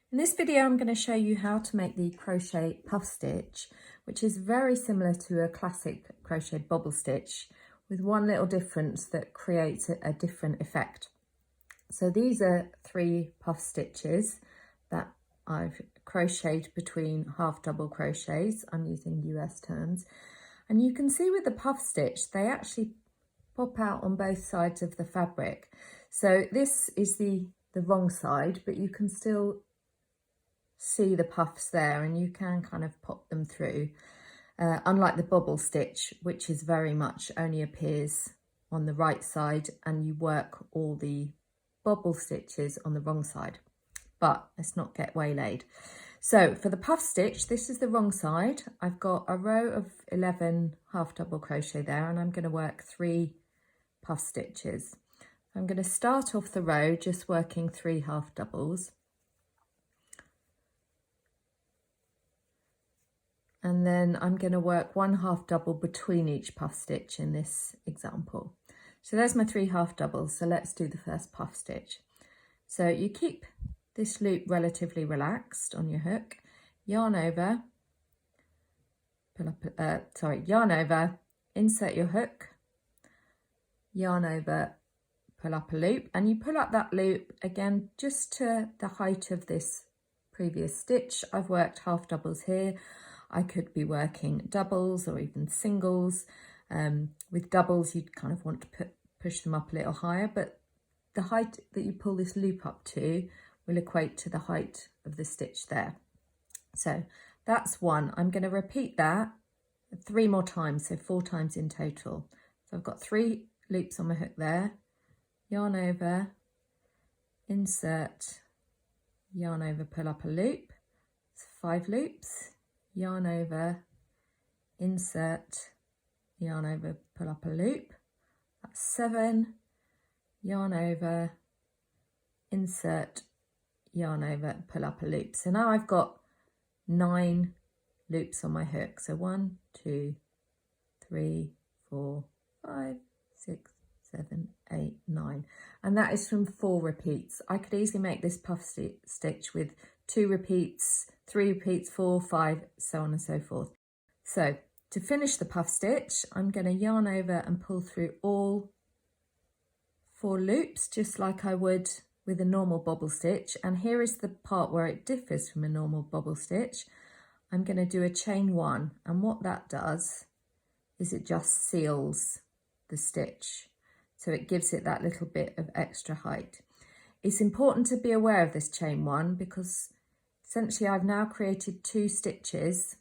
In this video, I'm going to show you how to make the crochet puff stitch, which is very similar to a classic crochet bobble stitch, with one little difference that creates a different effect. So these are 3 puff stitches that I've crocheted between half double crochets. I'm using US terms. And you can see with the puff stitch, they actually pop out on both sides of the fabric. So this is the wrong side, but you can still see the puffs there and you can kind of pop them through, unlike the bobble stitch, which is very much only appears on the right side and you work all the bobble stitches on the wrong side. But let's not get waylaid. So for the puff stitch, this is the wrong side. I've got a row of 11 half double crochet there and I'm going to work 3 puff stitches. I'm going to start off the row just working 3 half doubles. And then I'm going to work 1 half double between each puff stitch in this example. So there's my 3 half doubles. So let's do the first puff stitch. So you keep this loop relatively relaxed on your hook, yarn over, yarn over, insert your hook, yarn over, pull up a loop, and you pull up that loop again just to the height of this previous stitch. I've worked half doubles here. I could be working doubles or even singles. With doubles, you'd kind of want to push them up a little higher, but the height that you pull this loop up to will equate to the height of the stitch there. So that's 1. I'm going to repeat that 3 more times, so 4 times in total. So I've got 3 loops on my hook there, yarn over, insert, yarn over, pull up a loop. It's 5 loops. Yarn over, insert, yarn over, pull up a loop. That's 7, yarn over, insert, yarn over, pull up a loop. So now I've got 9 loops on my hook. So 1, 2, 3, 4, 5, 6, 7, 8, 9. And that is from 4 repeats. I could easily make this puff stitch with 2 repeats, 3 repeats, 4, 5, so on and so forth. So to finish the puff stitch, I'm going to yarn over and pull through all 4 loops, just like I would with a normal bobble stitch. And here is the part where it differs from a normal bobble stitch. I'm going to do a chain 1, and what that does is it just seals the stitch. So it gives it that little bit of extra height. It's important to be aware of this chain 1 because essentially I've now created 2 stitches,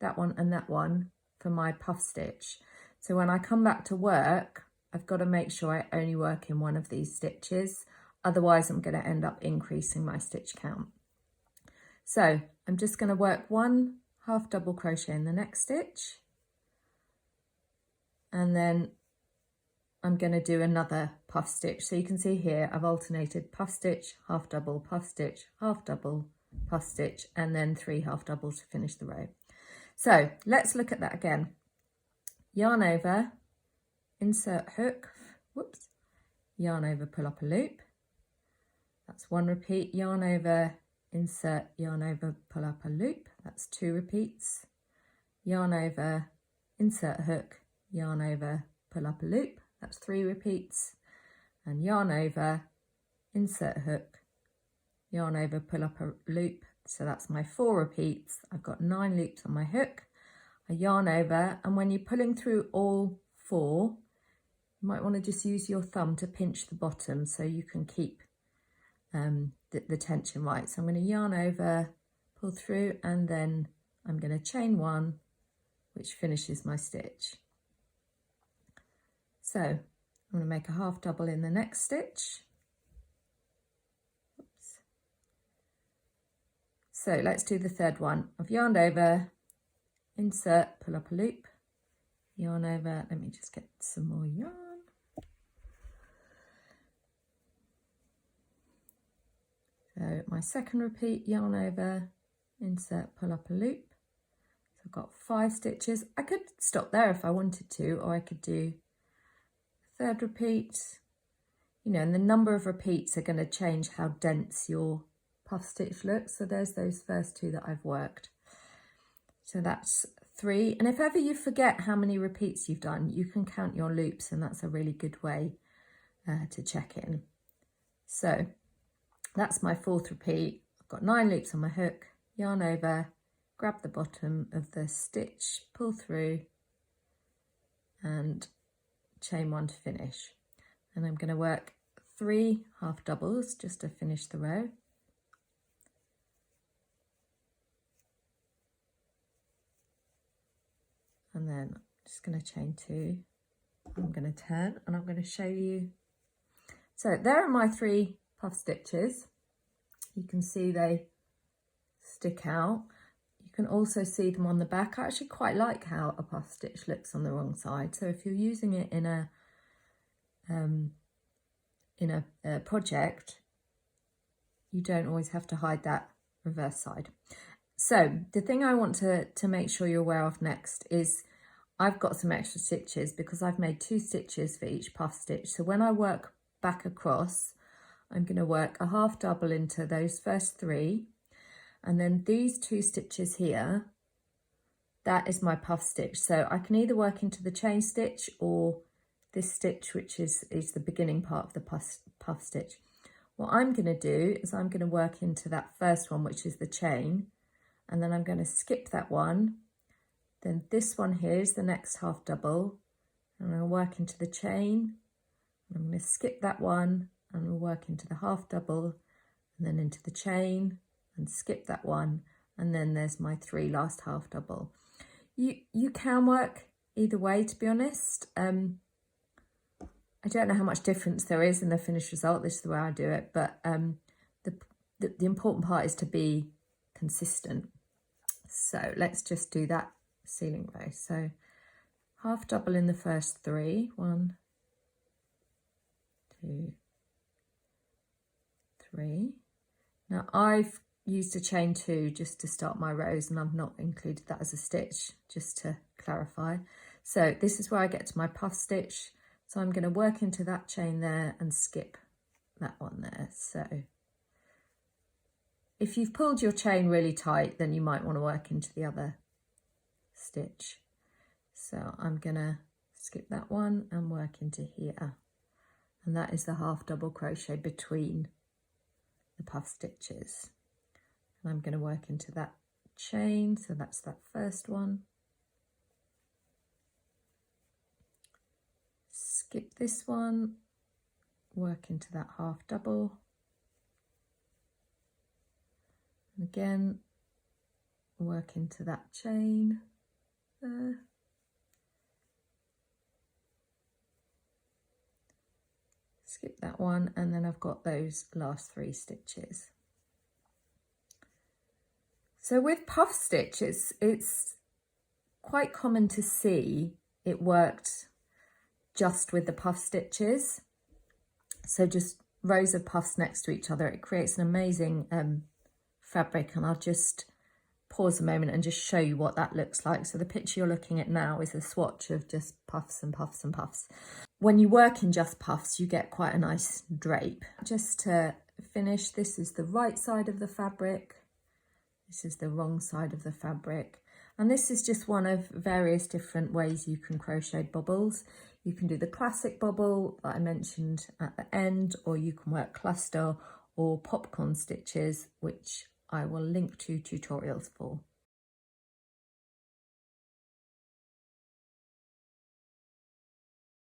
that one and that one, for my puff stitch. So when I come back to work, I've got to make sure I only work in one of these stitches. Otherwise, I'm going to end up increasing my stitch count. So I'm just going to work 1 half double crochet in the next stitch. And then I'm going to do another puff stitch. So you can see here, I've alternated puff stitch, half double, puff stitch, half double, puff stitch, and then 3 half doubles to finish the row. So let's look at that again. Yarn over, insert hook, whoops, yarn over, pull up a loop. That's 1 repeat, yarn over, insert, yarn over, pull up a loop. That's 2 repeats, yarn over, insert hook, yarn over, pull up a loop. That's 3 repeats, and yarn over, insert hook, yarn over, pull up a loop. So that's my 4 repeats. I've got 9 loops on my hook. I yarn over, and when you're pulling through all 4, you might want to just use your thumb to pinch the bottom so you can keep the tension right. So I'm going to yarn over, pull through, and then I'm going to chain 1, which finishes my stitch. So I'm going to make a half double in the next stitch. Oops. So let's do the third one. I've yarned over, insert, pull up a loop, yarn over. Let me just get some more yarn. So my second repeat, yarn over, insert, pull up a loop. So I've got 5 stitches. I could stop there if I wanted to, or I could do third repeat, and the number of repeats are going to change how dense your puff stitch look. So there's those first 2 that I've worked. So that's 3. And if ever you forget how many repeats you've done, you can count your loops, and that's a really good way to check in. So that's my 4th repeat. I've got 9 loops on my hook, yarn over, grab the bottom of the stitch, pull through and chain 1 to finish. And I'm going to work 3 half doubles just to finish the row. And then I'm just going to chain 2. I'm going to turn and I'm going to show you. So there are my 3 puff stitches. You can see they stick out. You can also see them on the back. I actually quite like how a puff stitch looks on the wrong side. So if you're using it in a project, you don't always have to hide that reverse side. So the thing I want to make sure you're aware of next is I've got some extra stitches because I've made 2 stitches for each puff stitch. So when I work back across, I'm going to work a half double into those first 3, and then these 2 stitches here, that is my puff stitch. So I can either work into the chain stitch or this stitch, which is the beginning part of the puff stitch. What I'm going to do is I'm going to work into that first one, which is the chain, and then I'm going to skip that one. Then this one here is the next half double, and I'm going to work into the chain. I'm going to skip that one and we'll work into the half double and then into the chain and skip that one, and then there's my 3 last half double. You can work either way, to be honest. I don't know how much difference there is in the finished result. This is the way I do it, but the important part is to be consistent. So let's just do that ceiling row. So half double in the first 3, 1, 2, 3. Now I've used a chain 2 just to start my rows, and I've not included that as a stitch, just to clarify. So this is where I get to my puff stitch. So I'm going to work into that chain there and skip that one there. So if you've pulled your chain really tight, then you might want to work into the other stitch. So I'm going to skip that one and work into here. And that is the half double crochet between the puff stitches. And I'm going to work into that chain. So that's that first one. Skip this one, work into that half double. And again, work into that chain there. Skip that one, and then I've got those last 3 stitches. So with puff stitch, it's quite common to see it worked just with the puff stitches. So just rows of puffs next to each other. It creates an amazing fabric, and I'll just pause a moment and just show you what that looks like. So the picture you're looking at now is a swatch of just puffs and puffs and puffs. When you work in just puffs, you get quite a nice drape. Just to finish, this is the right side of the fabric. This is the wrong side of the fabric. And this is just one of various different ways you can crochet bobbles. You can do the classic bobble that I mentioned at the end, or you can work cluster or popcorn stitches, which I will link to tutorials for.